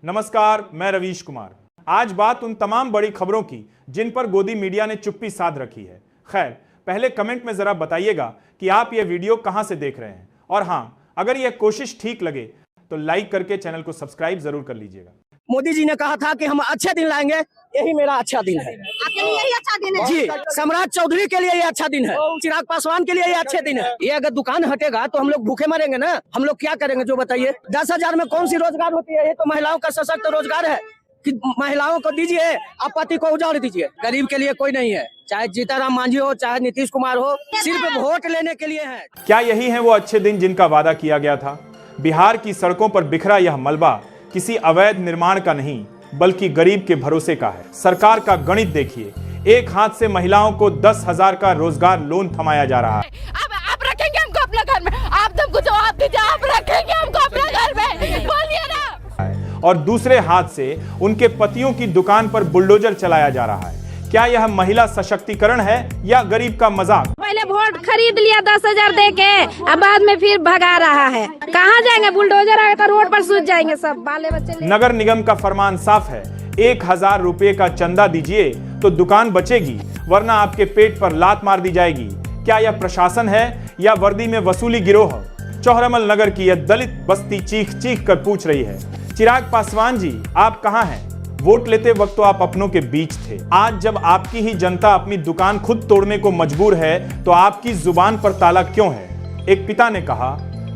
नमस्कार, मैं रवीश कुमार। आज बात उन तमाम बड़ी खबरों की जिन पर गोदी मीडिया ने चुप्पी साध रखी है। खैर, पहले कमेंट में जरा बताइएगा कि आप ये वीडियो कहां से देख रहे हैं, और हां, अगर यह कोशिश ठीक लगे तो लाइक करके चैनल को सब्सक्राइब जरूर कर लीजिएगा। मोदी जी ने कहा था कि हम अच्छे दिन लाएंगे, यही मेरा अच्छा दिन है। आपके लिए यही अच्छा दिन है जी, सम्राट चौधरी के लिए ये अच्छा दिन है, चिराग पासवान के लिए ये अच्छे दिन है। ये अगर दुकान हटेगा तो हम लोग भूखे मरेंगे ना। हम लोग क्या करेंगे जो बताइए। 10,000 में कौन सी रोजगार होती है? ये तो महिलाओं का सशक्त रोजगार है कि महिलाओं को दीजिए, आप पति को उजाड़ दीजिए। गरीब के लिए कोई नहीं है, चाहे जीतनराम मांझी हो, चाहे नीतीश कुमार हो, सिर्फ वोट लेने के लिए है। क्या यही है वो अच्छे दिन जिनका वादा किया गया था? बिहार की सड़कों पर बिखरा यह मलबा किसी अवैध निर्माण का नहीं बल्कि गरीब के भरोसे का है। सरकार का गणित देखिए, एक हाथ से महिलाओं को 10,000 का रोजगार लोन थमाया जा रहा है। आप रखेंगे हमको अपने घर में, आप हमको जवाब दीजिए, आप रखेंगे हमको अपने घर में, बोलिए ना। और दूसरे हाथ से उनके पतियों की दुकान पर बुलडोजर चलाया जा रहा है। क्या यह महिला सशक्तिकरण है या गरीब का मजाक? पहले वोट खरीद लिया 10,000 दे के, अब बाद में फिर भगा रहा है। कहाँ जाएंगे? बुलडोजर आएगा तो रोड पर सूझ जाएंगे सब बाले बच्चे। नगर निगम का फरमान साफ है, 1,000 रुपए का चंदा दीजिए तो दुकान बचेगी, वरना आपके पेट पर लात मार दी जाएगी। क्या यह प्रशासन है या वर्दी में वसूली गिरोह? चौहरमल नगर की यह दलित बस्ती चीख चीख कर पूछ रही है, चिराग पासवान जी आप कहां हैं? वोट लेते वक्त तो आप अपनों के बीच थे। आज जब आपकी ही जनता अपनी दुकान खुद तोड़ने को मजबूर है तो आपकी जुबान पर ताला क्यों है? एक पिता ने कहा,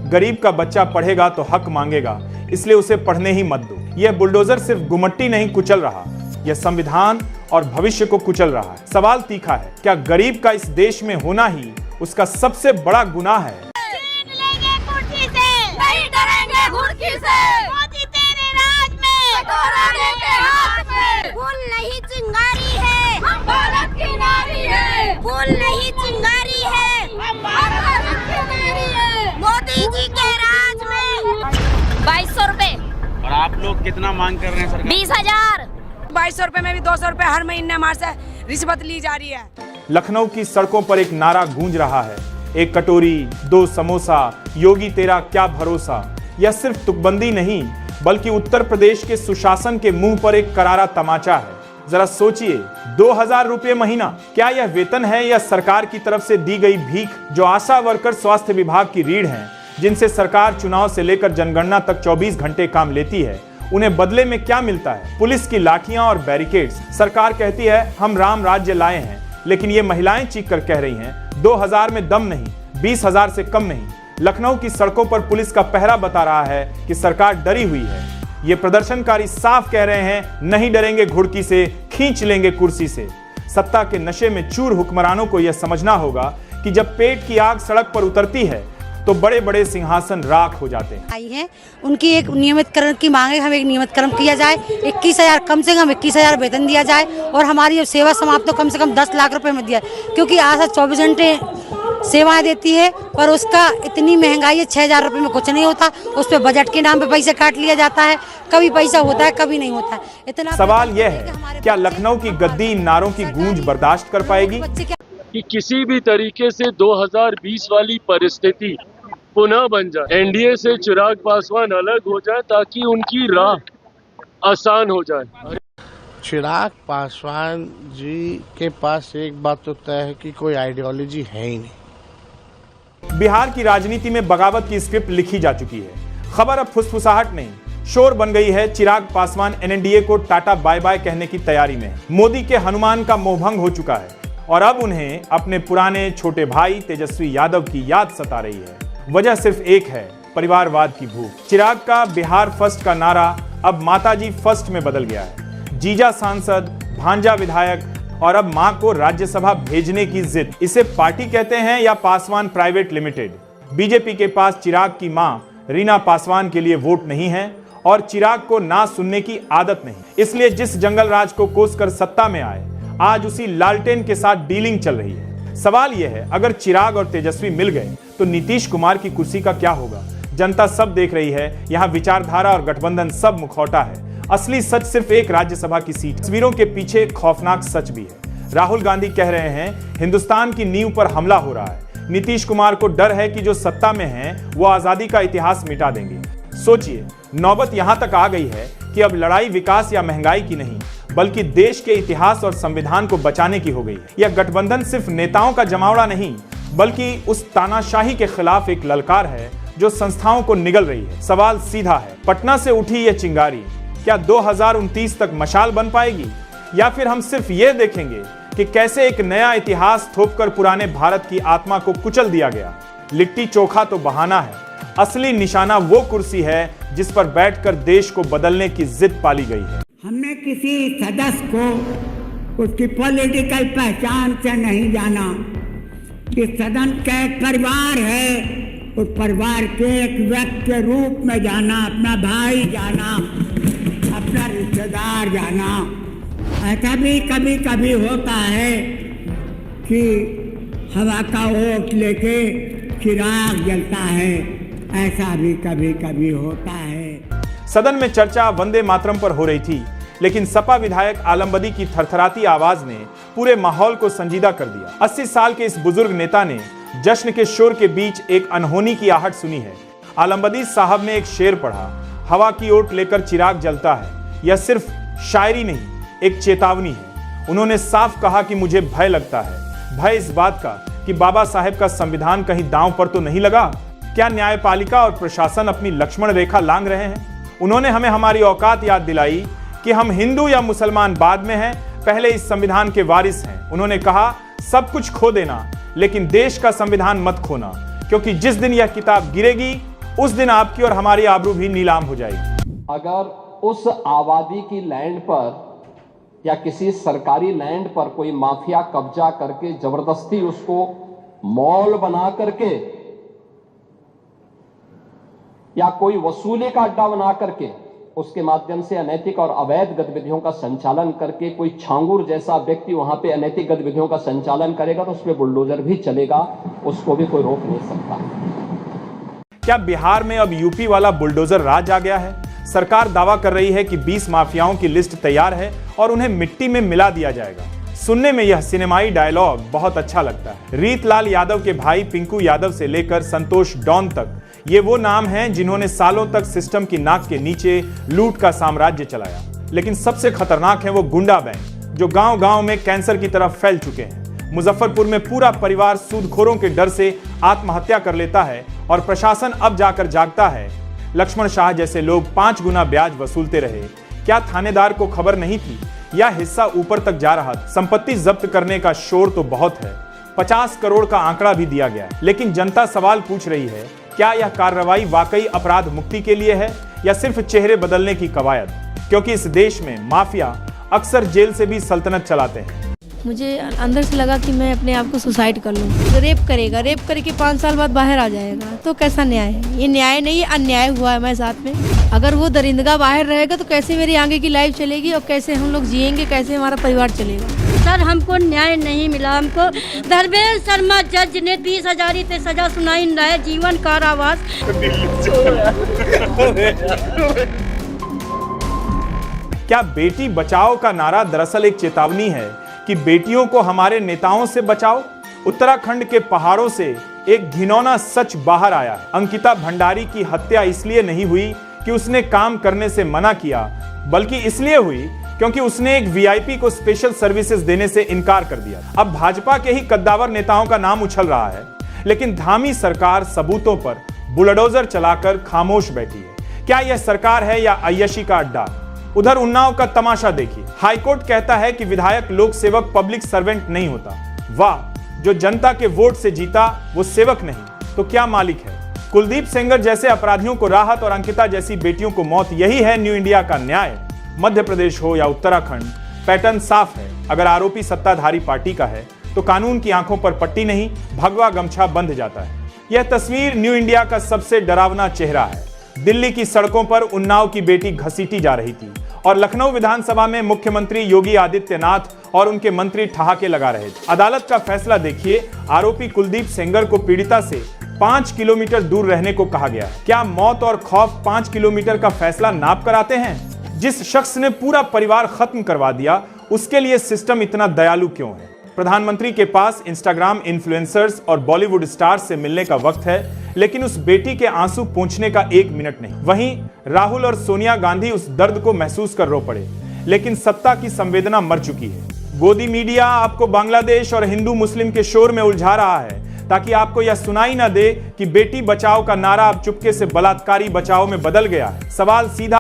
गरीब का बच्चा पढ़ेगा तो हक मांगेगा, इसलिए उसे पढ़ने ही मत दो। यह बुलडोजर सिर्फ गुमट्टी नहीं कुचल रहा, यह संविधान और भविष्य को कुचल रहा है। सवाल तीखा है, क्या गरीब का इस देश में होना ही उसका सबसे बड़ा गुनाह है? फूल नहीं चिंगारी है, हम भारत की नारी है। फूल नहीं चिंगारी है, हम भारत की नारी है। मोदी जी के राज में 2200 रुपए। और आप लोग कितना मांग कर रहे हैं सरकार? 20,000। 2200 रुपए में भी 200 रुपए हर महीने हमारे से रिश्वत ली जा रही है। लखनऊ की सड़कों पर एक नारा गूंज रहा है, एक कटोरी 2 समोसा, योगी तेरा क्या भरोसा। यह सिर्फ तुकबंदी नहीं बल्कि उत्तर प्रदेश के सुशासन के मुंह पर एक करारा तमाचा है। जरा सोचिए, 2,000 रुपये महीना, क्या यह वेतन है या सरकार की तरफ से दी गई भीख? जो आशा वर्कर स्वास्थ्य विभाग की रीढ़ हैं, जिनसे सरकार चुनाव से लेकर जनगणना तक 24 घंटे काम लेती है, उन्हें बदले में क्या मिलता है? पुलिस की लाठियां और बैरिकेड्स। सरकार कहती है हम राम राज्य लाए हैं, लेकिन ये महिलाएं चीख कर कह रही हैं 2,000 में दम नहीं, 20,000 से कम नहीं। लखनऊ की सड़कों पर पुलिस का पहरा बता रहा है कि सरकार डरी हुई है। ये प्रदर्शनकारी साफ कह रहे हैं, नहीं डरेंगे घुड़की से, खींच लेंगे कुर्सी से। सत्ता के नशे में चूर हुक्मरानों को यह समझना होगा कि जब पेट की आग सड़क पर उतरती है तो बड़े बड़े सिंहासन राख हो जाते हैं। आई है उनकी एक नियमितकरण की मांग है, हमें एक नियमितकरण किया जाए, 21,000 कम से कम 21,000 वेतन दिया जाए और हमारी सेवा समाप्त तो कम से कम 10 लाख रुपए में दिया, क्योंकि आशा 24 घंटे सेवाएं देती है पर उसका इतनी महंगाई है, 6,000 रुपए में कुछ नहीं होता। उस पर बजट के नाम पे पैसे काट लिया जाता है, कभी पैसा होता है कभी नहीं होता है। इतना सवाल यह है, क्या लखनऊ की गद्दी इन नारों की गूंज बर्दाश्त कर पाएगी? कि किसी भी तरीके से 2020 वाली परिस्थिति पुनः बन जाए, एनडीए से चिराग पासवान अलग हो जाए ताकि उनकी राह आसान हो जाए। चिराग पासवान जी के पास एक बात तो तय है कि कोई आइडियोलॉजी है ही नहीं। बिहार की राजनीति में बगावत की स्क्रिप्ट लिखी जा चुकी है। खबर अब फुसफुसाहट नहीं, शोर बन गई है। चिराग पासवान एनडीए को टाटा बाय बाय कहने की तैयारी में। मोदी के हनुमान का मोहभंग हो चुका है और अब उन्हें अपने पुराने छोटे भाई तेजस्वी यादव की याद सता रही है। वजह सिर्फ एक है, परिवारवाद की भूख। चिराग का बिहार फर्स्ट का नारा अब माताजी फर्स्ट में बदल गया है। जीजा सांसद, भांजा विधायक और अब मां को राज्यसभा भेजने की जिद। इसे पार्टी कहते हैं या पासवान प्राइवेट लिमिटेड? बीजेपी के पास चिराग की मां रीना पासवान के लिए वोट नहीं है और चिराग को ना सुनने की आदत नहीं। इसलिए जिस जंगल राज को कोसकर सत्ता में आए, आज उसी लालटेन के साथ डीलिंग चल रही है। सवाल यह है, अगर चिराग और तेजस्वी मिल गए तो नीतीश कुमार की कुर्सी का क्या होगा? जनता सब देख रही है, यहाँ विचारधारा और गठबंधन सब मुखौटा है। असली सच सिर्फ एक राज्यसभा की सीट। तस्वीरों के पीछे खौफनाक सच भी है। राहुल गांधी कह रहे हैं हिंदुस्तान की नींव पर हमला हो रहा है। नीतीश कुमार को डर है कि जो सत्ता में हैं वो आजादी का इतिहास मिटा देंगे। सोचिए, नौबत यहां तक आ गई है कि अब लड़ाई विकास या महंगाई की नहीं, बल्कि देश के इतिहास और संविधान को बचाने की हो गई है। यह गठबंधन सिर्फ नेताओं का जमावड़ा नहीं, बल्कि उस तानाशाही के खिलाफ एक ललकार है जो संस्थाओं को निगल रही है। सवाल सीधा है, पटना से उठी यह चिंगारी क्या 2029 तक मशाल बन पाएगी, या फिर हम सिर्फ ये देखेंगे कि कैसे एक नया इतिहास थोपकर पुराने भारत की आत्मा को कुचल दिया गया। लिट्टी चोखा तो बहाना है, असली निशाना वो कुर्सी है जिस पर बैठकर देश को बदलने की जिद पाली गई है। हमने किसी सदस्य को उसकी पॉलिटिकल पहचान से नहीं जाना। कि सदन का एक परिवार है, उस परिवार के एक व्यक्ति के रूप में जाना, अपना भाई जाना, अपना रिश्तेदार जाना। ऐसा भी कभी कभी होता है कि हवा का ओट लेके चिराग जलता है, ऐसा भी कभी कभी होता है। सदन में चर्चा वंदे मातरम पर हो रही थी, लेकिन सपा विधायक आलमबदी की थरथराती आवाज ने पूरे माहौल को संजीदा कर दिया। 80 साल के इस बुजुर्ग नेता ने जश्न के शोर के बीच एक अनहोनी की आहट सुनी है। आलमबदी साहब ने एक शेर पढ़ा, हवा की ओट लेकर चिराग जलता है। यह सिर्फ शायरी नहीं, एक चेतावनी है। उन्होंने साफ कहा कि मुझे भय लगता है, भय इस बात का कि बाबा साहेब का संविधान कहीं दांव पर तो नहीं लगा। क्या न्यायपालिका और प्रशासन अपनी लक्ष्मण रेखा लांघ रहे हैं? उन्होंने हमें हमारी औकात याद दिलाई कि हम हिंदू या मुसलमान बाद में हैं, पहले इस संविधान के वारिस हैं। उन्होंने कहा, सब कुछ खो देना लेकिन देश का संविधान मत खोना, क्योंकि जिस दिन यह किताब गिरेगी उस दिन आपकी और हमारी आबरू भी नीलाम हो जाएगी। अगर उस आबादी की लैंड पर या किसी सरकारी लैंड पर कोई माफिया कब्जा करके जबरदस्ती उसको मॉल बना करके या कोई वसूली का अड्डा बना करके उसके माध्यम से अनैतिक और अवैध गतिविधियों का संचालन करके कोई छांगुर जैसा व्यक्ति वहां पे अनैतिक गतिविधियों का संचालन करेगा तो उस पर बुलडोजर भी चलेगा, उसको भी कोई रोक नहीं सकता। क्या बिहार में अब यूपी वाला बुलडोजर राज आ गया है? सरकार दावा कर रही है कि 20 माफियाओं की लिस्ट तैयार है और उन्हें मिट्टी में मिला दिया जाएगा। सुनने में यह सिनेमाई डायलॉग बहुत अच्छा लगता है। रीतलाल यादव के भाई पिंकू यादव से लेकर संतोष डॉन तक ये वो नाम हैं जिन्होंने सालों तक सिस्टम की नाक के नीचे लूट का साम्राज्य चलाया। लेकिन सबसे खतरनाक है वो गुंडा बैंड जो गांव-गांव में कैंसर की तरफ फैल चुके हैं। मुजफ्फरपुर में पूरा परिवार सूदखोरों के डर से आत्महत्या कर लेता है और प्रशासन अब जाकर जागता है। लक्ष्मण शाह जैसे लोग 5 गुना ब्याज वसूलते रहे, क्या थानेदार को खबर नहीं थी? या हिस्सा ऊपर तक जा रहा था? संपत्ति जब्त करने का शोर तो बहुत है, 50 करोड़ का आंकड़ा भी दिया गया है। लेकिन जनता सवाल पूछ रही है, क्या यह कार्रवाई वाकई अपराध मुक्ति के लिए है या सिर्फ चेहरे बदलने की कवायद? क्योंकि इस देश में माफिया अक्सर जेल से भी सल्तनत चलाते हैं। मुझे अंदर से लगा कि मैं अपने आप को सुसाइड कर लूं। रेप करेगा, रेप करके 5 साल बाद बाहर आ जाएगा, तो कैसा न्याय है? ये न्याय नहीं, ये अन्याय हुआ है मेरे साथ में। अगर वो दरिंदगा बाहर रहेगा तो कैसे मेरी आगे की लाइफ चलेगी और कैसे हम लोग जिएंगे, कैसे हमारा परिवार चलेगा? सर, हमको न्याय नहीं मिला। हमको धर्मेंद्र शर्मा जज ने 20,000 से सजा सुनाई, नए जीवन कारावास। क्या बेटी बचाओ का नारा दरअसल एक चेतावनी है कि बेटियों को हमारे नेताओं से बचाओ? उत्तराखंड के पहाड़ों से एक घिनौना सच बाहर आया है। अंकिता भंडारी की हत्या इसलिए नहीं हुई कि उसने काम करने से मना किया, बल्कि इसलिए हुई क्योंकि उसने एक वीआईपी को स्पेशल सर्विसेज देने से इनकार कर दिया। अब भाजपा के ही कद्दावर नेताओं का नाम उछल रहा है, लेकिन धामी सरकार सबूतों पर बुलडोजर चलाकर खामोश बैठी है। क्या यह सरकार है या अय्यशी का अड्डा? उधर उन्नाव का तमाशा देखिए। हाईकोर्ट कहता है कि विधायक लोक सेवक पब्लिक सर्वेंट नहीं होता। वाह, जो जनता के वोट से जीता वो सेवक नहीं तो क्या मालिक है? कुलदीप सेंगर जैसे अपराधियों को राहत और अंकिता जैसी बेटियों को मौत, यही है न्यू इंडिया का न्याय। मध्य प्रदेश हो या उत्तराखंड, पैटर्न साफ है। अगर आरोपी सत्ताधारी पार्टी का है तो कानून की आंखों पर पट्टी नहीं, भगवा गमछा बंध जाता है। यह तस्वीर न्यू इंडिया का सबसे डरावना चेहरा है। दिल्ली की सड़कों पर उन्नाव की बेटी घसीटी जा रही थी और लखनऊ विधानसभा में मुख्यमंत्री योगी आदित्यनाथ और उनके मंत्री ठहाके लगा रहे थे। अदालत का फैसला देखिए। आरोपी कुलदीप सेंगर को पीड़िता से 5 किलोमीटर दूर रहने को कहा गया है। क्या मौत और खौफ 5 किलोमीटर का फैसला नाप कर आते हैं? जिस शख्स ने पूरा परिवार खत्म करवा दिया, उसके लिए सिस्टम इतना दयालु क्यों है? प्रधानमंत्री के पास इंस्टाग्राम इन्फ्लुएंसर्स और बॉलीवुड स्टार्स से मिलने का वक्त है, लेकिन उस बेटी के आंसू पोंछने का 1 मिनट नहीं। वहीं राहुल और सोनिया गांधी उस दर्द को महसूस कर रो पड़े, लेकिन सत्ता की संवेदना मर चुकी है। गोदी मीडिया आपको बांग्लादेश और हिंदू मुस्लिम के शोर में उलझा रहा है, ताकि आपको यह सुनाई ना दे कि बेटी बचाओ का नारा अब चुपके से बलात्कारी बचाओ में बदल गया है। सवाल सीधा